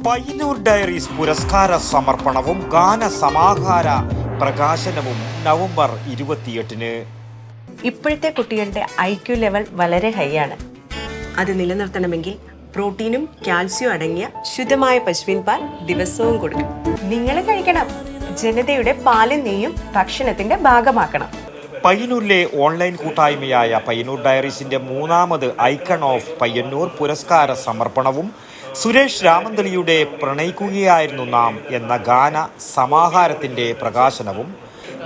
Payyanur diaries പുരസ്കാര സമർപ്പണവും ഗാന സമാഹാര പ്രകാശനവും നവംബർ 28-ന്. ഇപ്പോഴത്തെ കുട്ടികളുടെ IQ ലെവൽ വളരെ ഹൈ ആണ്. അത് നിലനിർത്തണമെങ്കിൽ പ്രോട്ടീനും കാൽസ്യവും അടങ്ങിയ ശുദ്ധമായ പശുവിൻ പാൽ ദിവസവും കൊടുക്കും. നിങ്ങൾ കഴിക്കണം. ജനതയുടെ പാലും നെയ്യും ഭക്ഷണത്തിന്റെ ഭാഗമാക്കണം. പയ്യന്നൂരിലെ ഓൺലൈൻ കൂട്ടായ്മയായ പയ്യന്നൂർ ഡയറീസിന്റെ 3ാമത് ഐക്കൺ ഓഫ് പയ്യന്നൂർ പുരസ്കാര സമർപ്പണവും സുരേഷ് രാമന്തളിയുടെ പ്രണയിക്കുകയായിരുന്നു നാം എന്ന ഗാന സമാഹാരത്തിന്റെ പ്രകാശനവും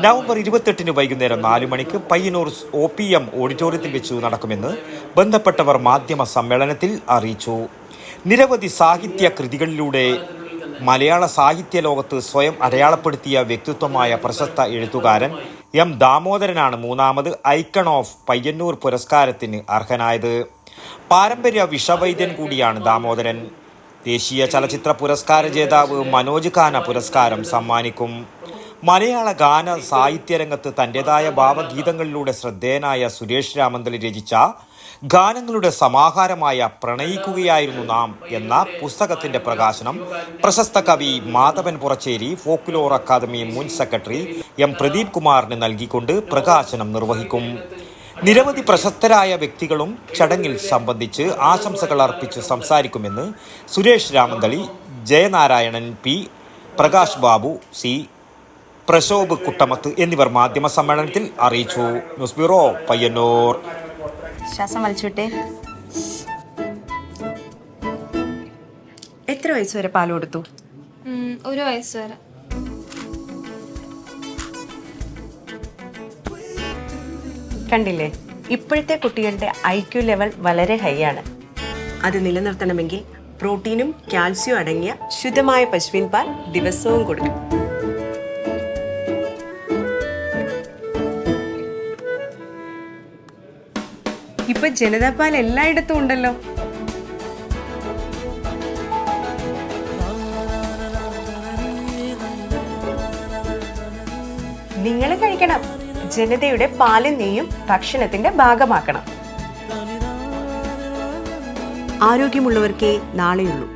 നവംബർ 28-ന് വൈകുന്നേരം 4 മണിക്ക് പയ്യന്നൂർ OPM ഓഡിറ്റോറിയത്തിൽ വെച്ച് നടക്കുമെന്ന് ബന്ധപ്പെട്ടവർ മാധ്യമ സമ്മേളനത്തിൽ അറിയിച്ചു. നിരവധി സാഹിത്യ കൃതികളിലൂടെ മലയാള സാഹിത്യ ലോകത്ത് സ്വയം അടയാളപ്പെടുത്തിയ വ്യക്തിത്വമായ പ്രശസ്ത എഴുത്തുകാരൻ M. ദാമോദരനാണ് 3ാമത് ഐക്കൺ ഓഫ് പയ്യന്നൂർ പുരസ്കാരത്തിന് അർഹനായത്. പാരമ്പര്യ വിഷവൈദ്യൻ കൂടിയാണ് ദാമോദരൻ. ദേശീയ ചലച്ചിത്ര പുരസ്കാര ജേതാവ് മനോജ് ഖാന പുരസ്കാരം സമ്മാനിക്കും. മലയാള ഗാന സാഹിത്യരംഗത്ത് തൻ്റെതായ ഭാവഗീതങ്ങളിലൂടെ ശ്രദ്ധേയനായ സുരേഷ് രാമന്തളി രചിച്ച ഗാനങ്ങളുടെ സമാഹാരമായ പ്രണയിക്കുകയായിരുന്നു നാം എന്ന പുസ്തകത്തിന്റെ പ്രകാശനം പ്രശസ്ത കവി മാധവൻ പുറച്ചേരി ഫോക്ലോർ അക്കാദമി മുൻ സെക്രട്ടറി M. പ്രദീപ് കുമാറിന് നൽകിക്കൊണ്ട് പ്രകാശനം നിർവഹിക്കും. നിരവധി പ്രശസ്തരായ വ്യക്തികളും ചടങ്ങിൽ സംബന്ധിച്ച് ആശംസകൾ അർപ്പിച്ച് സംസാരിക്കുമെന്ന് സുരേഷ് രാമന്തളി, ജയനാരായണൻ P, പ്രകാശ് ബാബു C, പ്രശോഭ് കുട്ടമത്ത് എന്നിവർ മാധ്യമ സമ്മേളനത്തിൽ അറിയിച്ചു. News bureau, Payyanur. ശ്വാസം വലിച്ചോട്ടെ. എത്ര വയസ്സ് വരെ പാൽ കൊടുത്തു? 1 വയസ്സ് വരെ. കണ്ടില്ലേ, ഇപ്പോഴത്തെ കുട്ടികളുടെ IQ ലെവൽ വളരെ ഹൈ ആണ്. അത് നിലനിർത്തണമെങ്കിൽ പ്രോട്ടീനും കാൽസ്യവും അടങ്ങിയ ശുദ്ധമായ പശുവിൻ പാൽ ദിവസവും കൊടുക്കും. ഇപ്പൊ ജനതാ പാൽ എല്ലായിടത്തും ഉണ്ടല്ലോ. നിങ്ങൾ കഴിക്കണം. ജനതയുടെ പാലും നെയ്യും ഭക്ഷണത്തിന്റെ ഭാഗമാക്കണം. ആരോഗ്യമുള്ളവർക്കേ നാളെയുള്ളൂ.